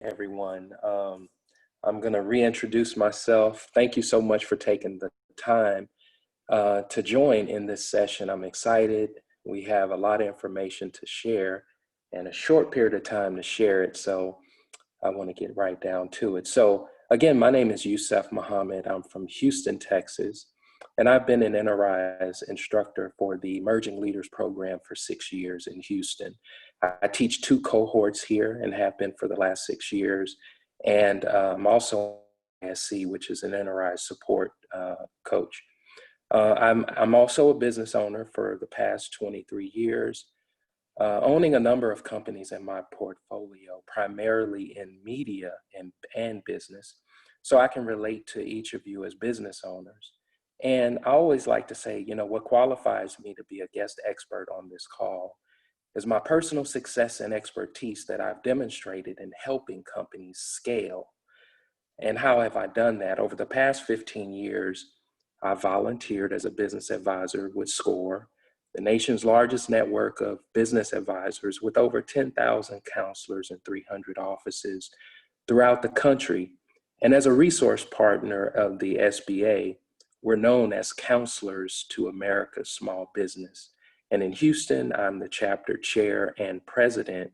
everyone. I'm going to reintroduce myself. Thank you so much for taking the time to join in this session. I'm excited. We have a lot of information to share and a short period of time to share it. So I want to get right down to it. So again, my name is Yusef Muhammad. I'm from Houston, Texas, and I've been an Enterprise instructor for the Emerging Leaders Program for 6 years in Houston. I teach 2 cohorts here and have been for the last 6 years. And I'm also ISC, which is an Enterprise support coach. I'm also a business owner for the past 23 years, owning a number of companies in my portfolio, primarily in media and business. So I can relate to each of you as business owners. And I always like to say, what qualifies me to be a guest expert on this call is my personal success and expertise that I've demonstrated in helping companies scale. And how have I done that? Over the past 15 years, I volunteered as a business advisor with SCORE, the nation's largest network of business advisors with over 10,000 counselors and 300 offices throughout the country. And as a resource partner of the SBA, we're known as Counselors to America's Small Business. And in Houston, I'm the chapter chair and president,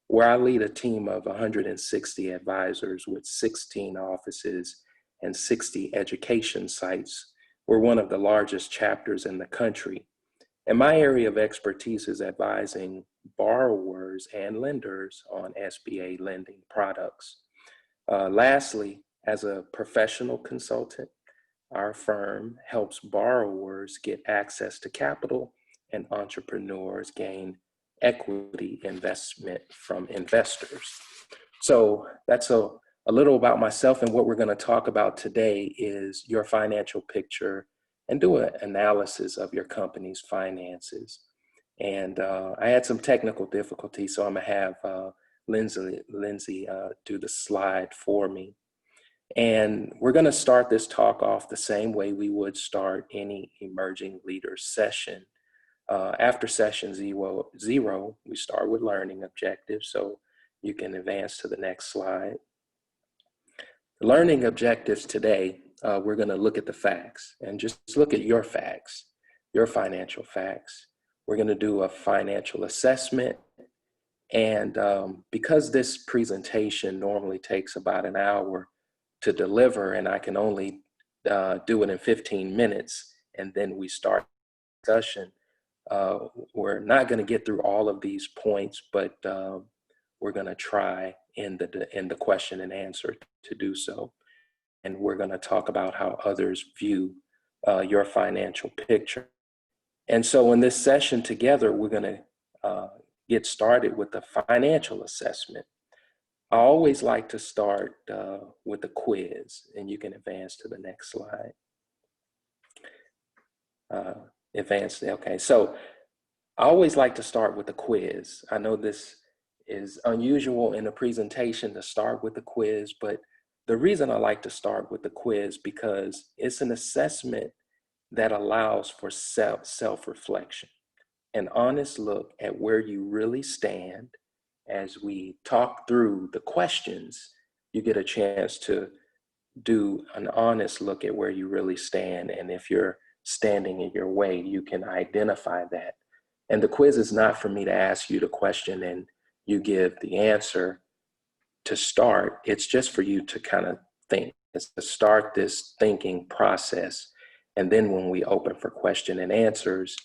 where I lead a team of 160 advisors with 16 offices and 60 education sites. We're one of the largest chapters in the country. And my area of expertise is advising borrowers and lenders on SBA lending products. Lastly, as a professional consultant, our firm helps borrowers get access to capital and entrepreneurs gain equity investment from investors. So that's a little about myself, and what we're going to talk about today is your financial picture and do an analysis of your company's finances. And I had some technical difficulties, so I'm going to have Lindsay do the slide for me. And we're going to start this talk off the same way we would start any emerging leaders session. After session zero, we start with learning objectives. So you can advance to the next slide. Learning objectives today, we're going to look at the facts and just look at your facts, your financial facts. We're going to do a financial assessment. And because this presentation normally takes about an hour to deliver, and I can only do it in 15 minutes, and then we start discussion, we're not going to get through all of these points, but we're going to try in the question and answer to do so. And we're going to talk about how others view your financial picture. And so in this session together, we're going to get started with the financial assessment. I always like to start with a quiz, and you can advance to the next slide. Okay, so I always like to start with a quiz. I know this is unusual in a presentation to start with a quiz, but the reason I like to start with the quiz because it's an assessment that allows for self-reflection, an honest look at where you really stand. As we talk through the questions, you get a chance to do an honest look at where you really stand. And if you're standing in your way, you can identify that. And the quiz is not for me to ask you the question and you give the answer to start. It's just for you to kind of think. It's to start this thinking process. And then when we open for question and answers,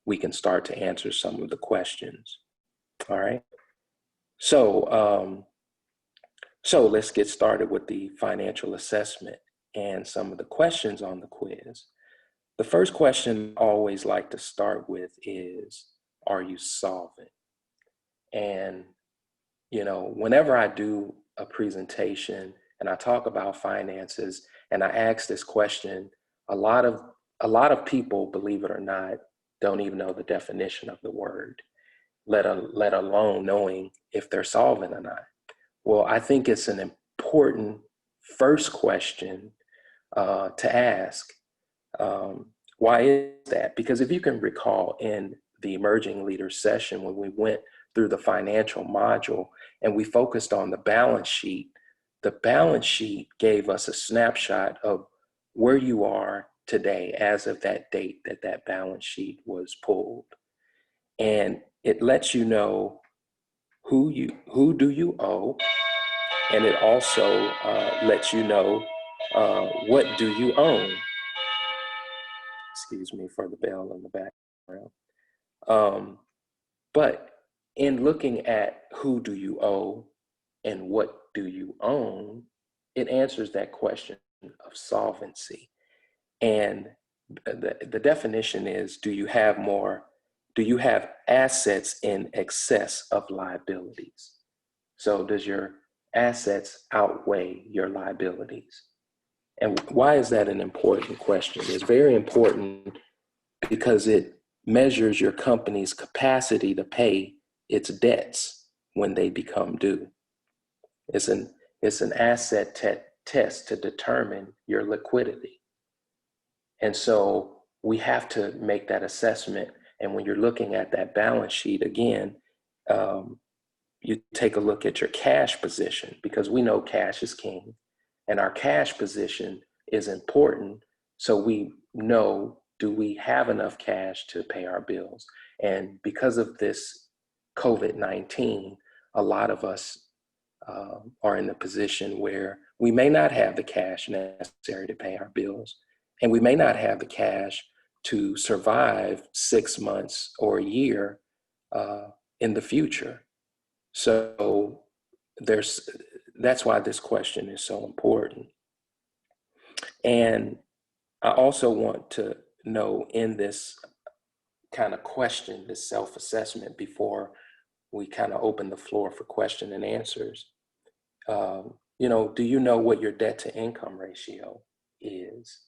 we can start to answer some of the questions. All right. So let's get started with the financial assessment and some of the questions on the quiz. The first question I always like to start with is, are you solvent? And, whenever I do a presentation and I talk about finances and I ask this question, a lot of people, believe it or not, don't even know the definition of the word, let alone knowing if they're solvent or not. Well, I think it's an important first question to ask. Why is that? Because if you can recall in the Emerging Leaders session, when we went through the financial module, and we focused on the balance sheet. The balance sheet gave us a snapshot of where you are today as of that date that that balance sheet was pulled. And it lets you know who do you owe, and it also lets you know what do you own. Excuse me for the bell in the background. But in looking at who do you owe and what do you own, it answers that question of solvency. And the definition is, do you have assets in excess of liabilities? So does your assets outweigh your liabilities? And why is that an important question? It's very important because it measures your company's capacity to pay its debts when they become due. It's an asset test to determine your liquidity. And so we have to make that assessment. And when you're looking at that balance sheet, again, you take a look at your cash position, because we know cash is king, and our cash position is important. So we know, do we have enough cash to pay our bills? And because of this COVID-19, a lot of us are in the position where we may not have the cash necessary to pay our bills, and we may not have the cash to survive 6 months or a year in the future. So that's why this question is so important. And I also want to know, in this kind of question, this self-assessment, before we kind of open the floor for question and answers, do you know what your debt to income ratio is,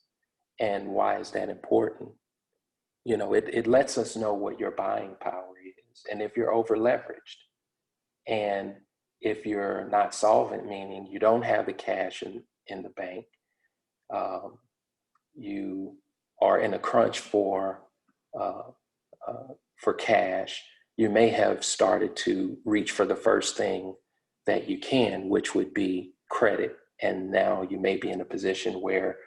and why is that important? It lets us know what your buying power is, and if you're over leveraged, and if you're not solvent, meaning you don't have the cash in the bank, you are in a crunch for cash, you may have started to reach for the first thing that you can, which would be credit. And now you may be in a position where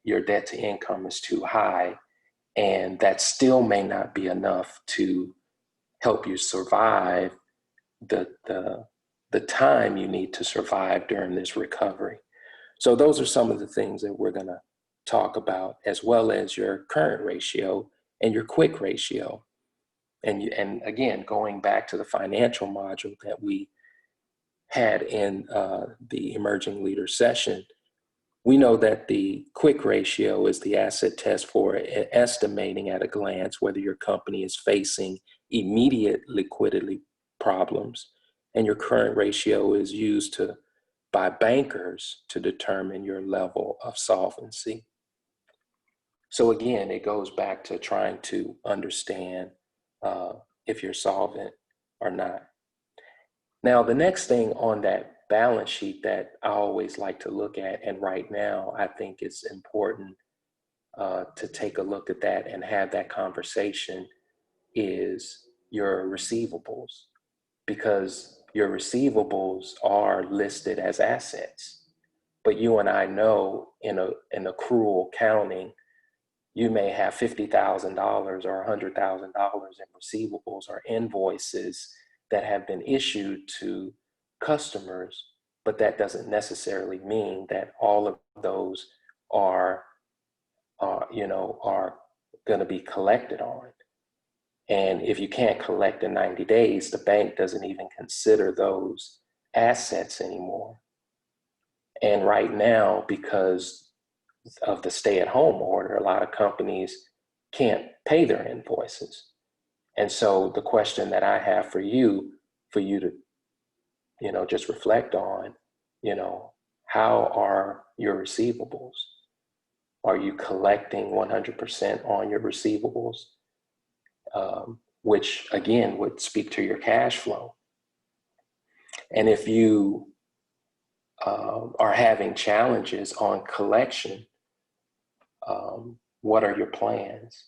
your debt to income is too high, and that still may not be enough to help you survive the time you need to survive during this recovery. So those are some of the things that we're going to talk about, as well as your current ratio and your quick ratio. And again, going back to the financial module that we had in the Emerging Leader session, we know that the quick ratio is the asset test for estimating at a glance whether your company is facing immediate liquidity problems, and your current ratio is used by bankers to determine your level of solvency. So again, it goes back to trying to understand if you're solvent or not. Now, the next thing on that balance sheet that I always like to look at, and right now I think it's important to take a look at that and have that conversation, is your receivables, because your receivables are listed as assets. But you and I know in accrual accounting, you may have $50,000 or $100,000 in receivables or invoices that have been issued to customers, but that doesn't necessarily mean that all of those are going to be collected on. And if you can't collect in 90 days, the bank doesn't even consider those assets anymore. And right now, because of the stay-at-home order, a lot of companies can't pay their invoices. And so the question that I have for you to, just reflect on, how are your receivables? Are you collecting 100% on your receivables? Which again would speak to your cash flow. And if you are having challenges on collection, what are your plans?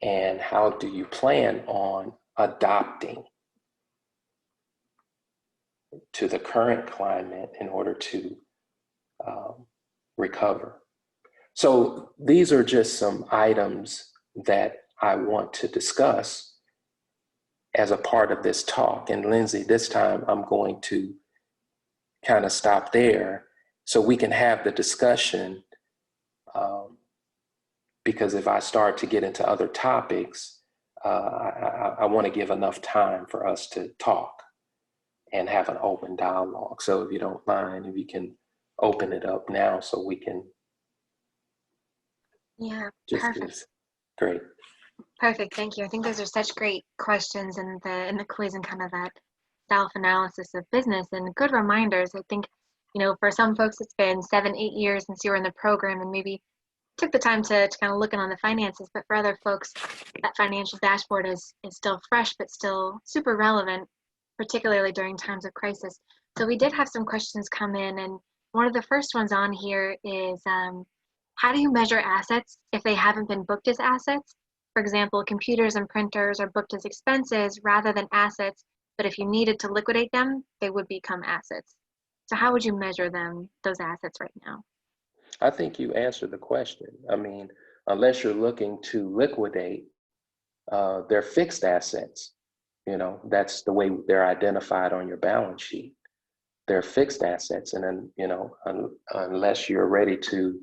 And how do you plan on adapting to the current climate in order to recover. So these are just some items that I want to discuss as a part of this talk. And Lindsay, this time I'm going to kind of stop there so we can have the discussion. Because if I start to get into other topics, I want to give enough time for us to talk and have an open dialogue. So if you don't mind, if you can open it up now so we can. Yeah, Just perfect. Great. Perfect. Thank you. I think those are such great questions in the quiz and kind of that self-analysis of business and good reminders. I think, for some folks it's been 7, 8 years since you were in the program and maybe took the time to kind of look in on the finances, but for other folks, that financial dashboard is still fresh but still super relevant, particularly during times of crisis. So we did have some questions come in, and one of the first ones on here is how do you measure assets if they haven't been booked as assets? For example, computers and printers are booked as expenses rather than assets, but if you needed to liquidate them, they would become assets. So how would you measure those assets right now? I think you answered the question. I mean, unless you're looking to liquidate, they're fixed assets. That's the way they're identified on your balance sheet. They're fixed assets. And then, unless you're ready to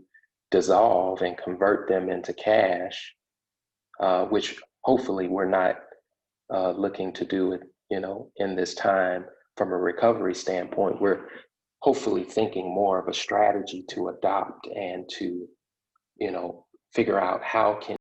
dissolve and convert them into cash, which hopefully we're not looking to do it, in this time from a recovery standpoint, we're hopefully thinking more of a strategy to adopt and to, figure out how can